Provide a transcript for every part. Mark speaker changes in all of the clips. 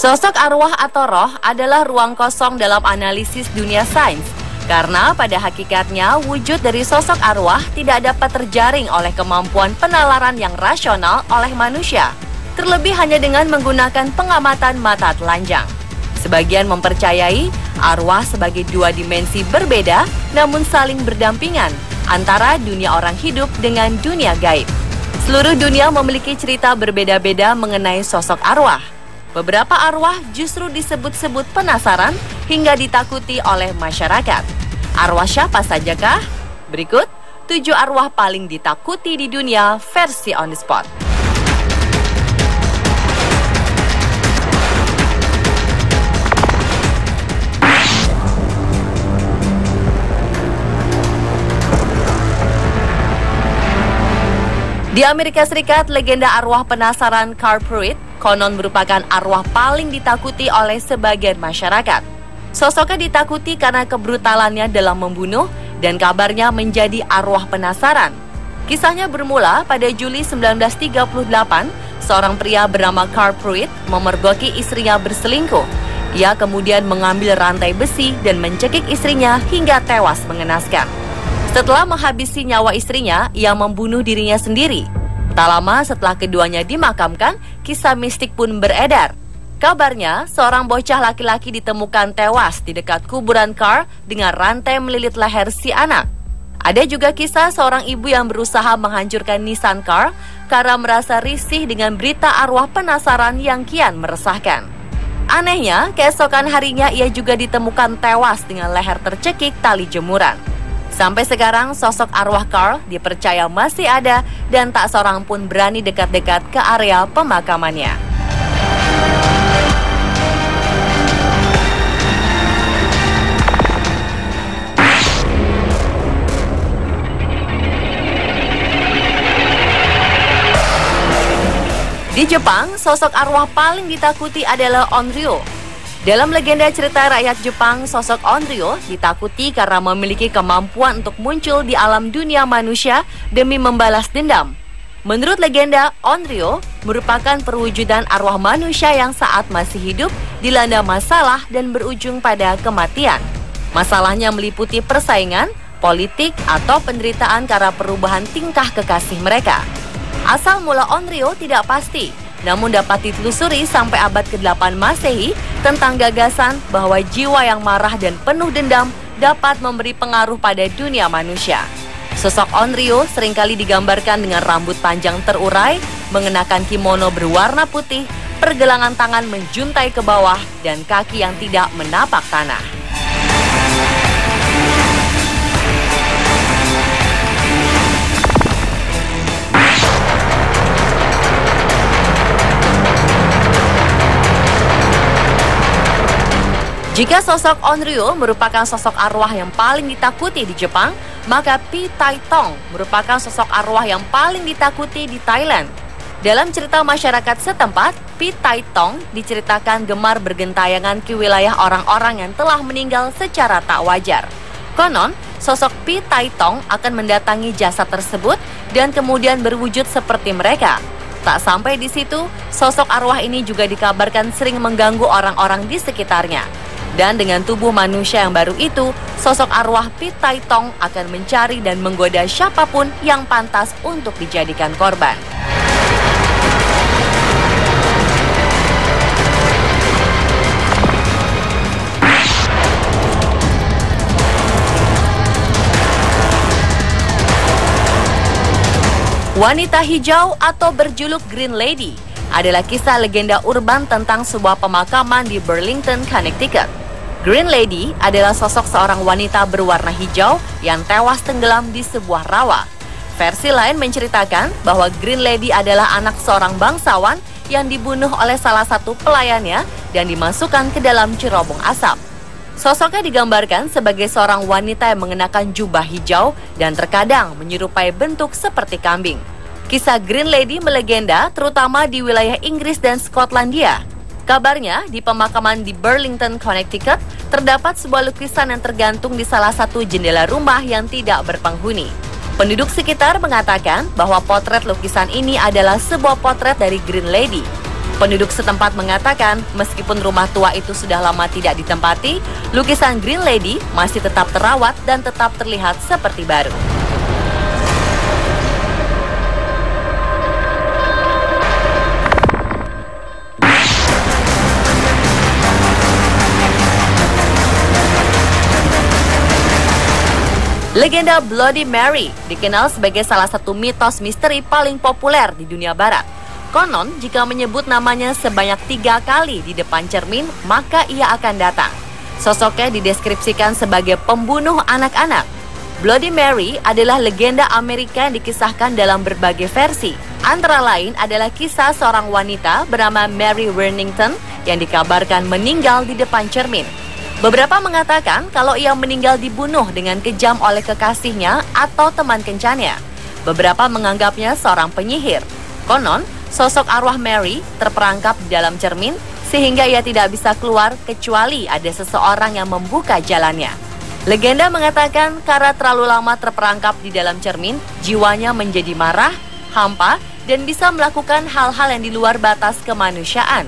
Speaker 1: Sosok arwah atau roh adalah ruang kosong dalam analisis dunia sains, karena pada hakikatnya wujud dari sosok arwah tidak dapat terjaring oleh kemampuan penalaran yang rasional oleh manusia, terlebih hanya dengan menggunakan pengamatan mata telanjang. Sebagian mempercayai arwah sebagai dua dimensi berbeda namun saling berdampingan antara dunia orang hidup dengan dunia gaib. Seluruh dunia memiliki cerita berbeda-beda mengenai sosok arwah. Beberapa arwah justru disebut-sebut penasaran hingga ditakuti oleh masyarakat. Arwah siapa sajakah? Berikut 7 arwah paling ditakuti di dunia versi On The Spot. Di Amerika Serikat, legenda arwah penasaran Carl Pruitt konon merupakan arwah paling ditakuti oleh sebagian masyarakat. Sosoknya ditakuti karena kebrutalannya dalam membunuh dan kabarnya menjadi arwah penasaran. Kisahnya bermula pada Juli 1938, seorang pria bernama Carl Pruitt memergoki istrinya berselingkuh. Ia kemudian mengambil rantai besi dan mencekik istrinya hingga tewas mengenaskan. Setelah menghabisi nyawa istrinya, ia membunuh dirinya sendiri. Tak lama setelah keduanya dimakamkan, kisah mistik pun beredar. Kabarnya, seorang bocah laki-laki ditemukan tewas di dekat kuburan Carl dengan rantai melilit leher si anak. Ada juga kisah seorang ibu yang berusaha menghancurkan nisan Carl karena merasa risih dengan berita arwah penasaran yang kian meresahkan. Anehnya, keesokan harinya ia juga ditemukan tewas dengan leher tercekik tali jemuran. Sampai sekarang, sosok arwah Carl dipercaya masih ada dan tak seorang pun berani dekat-dekat ke area pemakamannya. Di Jepang, sosok arwah paling ditakuti adalah Onryo. Dalam legenda cerita rakyat Jepang, sosok Onryo ditakuti karena memiliki kemampuan untuk muncul di alam dunia manusia demi membalas dendam. Menurut legenda, Onryo merupakan perwujudan arwah manusia yang saat masih hidup dilanda masalah dan berujung pada kematian. Masalahnya meliputi persaingan, politik, atau penderitaan karena perubahan tingkah kekasih mereka. Asal mula Onryo tidak pasti, namun dapat ditelusuri sampai abad ke-8 Masehi tentang gagasan bahwa jiwa yang marah dan penuh dendam dapat memberi pengaruh pada dunia manusia. Sosok Onryo seringkali digambarkan dengan rambut panjang terurai, mengenakan kimono berwarna putih, pergelangan tangan menjuntai ke bawah, dan kaki yang tidak menapak tanah. Jika sosok Onryo merupakan sosok arwah yang paling ditakuti di Jepang, maka Pi Tai Tong merupakan sosok arwah yang paling ditakuti di Thailand. Dalam cerita masyarakat setempat, Pi Tai Tong diceritakan gemar bergentayangan ke wilayah orang-orang yang telah meninggal secara tak wajar. Konon, sosok Pi Tai Tong akan mendatangi jasad tersebut dan kemudian berwujud seperti mereka. Tak sampai di situ, sosok arwah ini juga dikabarkan sering mengganggu orang-orang di sekitarnya. Dan dengan tubuh manusia yang baru itu, sosok arwah Pi Tai Tong akan mencari dan menggoda siapapun yang pantas untuk dijadikan korban. Wanita hijau atau berjuluk Green Lady adalah kisah legenda urban tentang sebuah pemakaman di Burlington, Connecticut. Green Lady adalah sosok seorang wanita berwarna hijau yang tewas tenggelam di sebuah rawa. Versi lain menceritakan bahwa Green Lady adalah anak seorang bangsawan yang dibunuh oleh salah satu pelayannya dan dimasukkan ke dalam cerobong asap. Sosoknya digambarkan sebagai seorang wanita yang mengenakan jubah hijau dan terkadang menyerupai bentuk seperti kambing. Kisah Green Lady melegenda terutama di wilayah Inggris dan Skotlandia. Kabarnya, di pemakaman di Burlington, Connecticut, terdapat sebuah lukisan yang tergantung di salah satu jendela rumah yang tidak berpenghuni. Penduduk sekitar mengatakan bahwa potret lukisan ini adalah sebuah potret dari Green Lady. Penduduk setempat mengatakan meskipun rumah tua itu sudah lama tidak ditempati, lukisan Green Lady masih tetap terawat dan tetap terlihat seperti baru. Legenda Bloody Mary dikenal sebagai salah satu mitos misteri paling populer di dunia barat. Konon, jika menyebut namanya sebanyak 3 kali di depan cermin, maka ia akan datang. Sosoknya dideskripsikan sebagai pembunuh anak-anak. Bloody Mary adalah legenda Amerika yang dikisahkan dalam berbagai versi. Antara lain adalah kisah seorang wanita bernama Mary Worthington yang dikabarkan meninggal di depan cermin. Beberapa mengatakan kalau ia meninggal dibunuh dengan kejam oleh kekasihnya atau teman kencannya. Beberapa menganggapnya seorang penyihir. Konon, sosok arwah Mary terperangkap di dalam cermin sehingga ia tidak bisa keluar kecuali ada seseorang yang membuka jalannya. Legenda mengatakan karena terlalu lama terperangkap di dalam cermin, jiwanya menjadi marah, hampa, dan bisa melakukan hal-hal yang di luar batas kemanusiaan.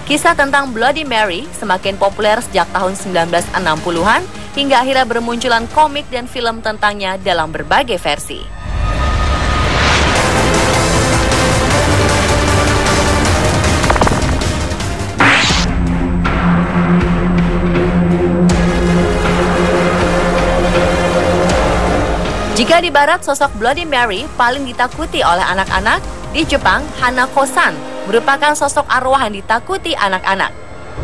Speaker 1: Kisah tentang Bloody Mary semakin populer sejak tahun 1960-an hingga akhirnya bermunculan komik dan film tentangnya dalam berbagai versi. Jika di barat sosok Bloody Mary paling ditakuti oleh anak-anak, di Jepang Hanako-san merupakan sosok arwah yang ditakuti anak-anak.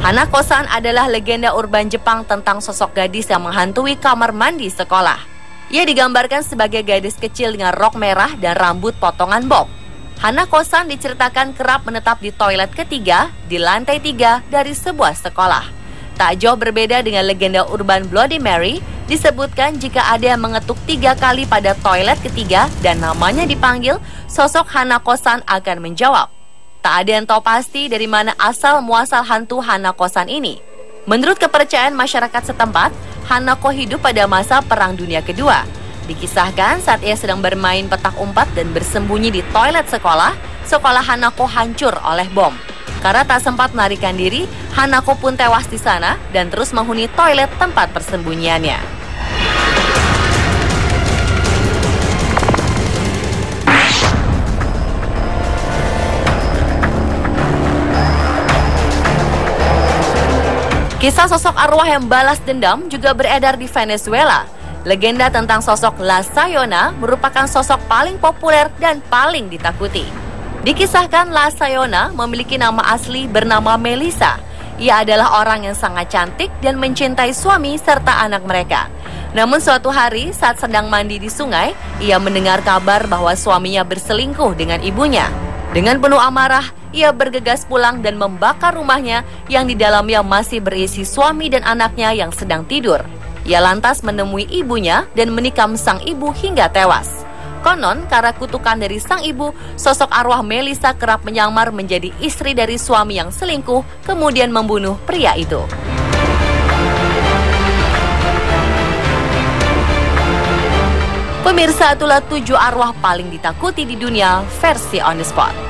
Speaker 1: Hanako-san adalah legenda urban Jepang tentang sosok gadis yang menghantui kamar mandi sekolah. Ia digambarkan sebagai gadis kecil dengan rok merah dan rambut potongan bob. Hanako-san diceritakan kerap menetap di toilet ketiga di lantai 3 dari sebuah sekolah. Tak jauh berbeda dengan legenda urban Bloody Mary, disebutkan jika ada yang mengetuk 3 kali pada toilet ketiga dan namanya dipanggil, sosok Hanako-san akan menjawab. Tak ada yang tahu pasti dari mana asal muasal hantu Hanako-san ini. Menurut kepercayaan masyarakat setempat, Hanako hidup pada masa Perang Dunia Kedua. Dikisahkan saat ia sedang bermain petak umpet dan bersembunyi di toilet sekolah, sekolah Hanako hancur oleh bom. Karena tak sempat melarikan diri, Hanako pun tewas di sana dan terus menghuni toilet tempat persembunyiannya. Kisah sosok arwah yang balas dendam juga beredar di Venezuela. Legenda tentang sosok La Sayona merupakan sosok paling populer dan paling ditakuti. Dikisahkan La Sayona memiliki nama asli bernama Melissa. Ia adalah orang yang sangat cantik dan mencintai suami serta anak mereka. Namun suatu hari saat sedang mandi di sungai, ia mendengar kabar bahwa suaminya berselingkuh dengan ibunya. Dengan penuh amarah, ia bergegas pulang dan membakar rumahnya yang di dalamnya masih berisi suami dan anaknya yang sedang tidur. Ia lantas menemui ibunya dan menikam sang ibu hingga tewas. Konon, karena kutukan dari sang ibu, sosok arwah Melissa kerap menyamar menjadi istri dari suami yang selingkuh, kemudian membunuh pria itu. Pemirsa, itulah 7 arwah paling ditakuti di dunia versi On The Spot.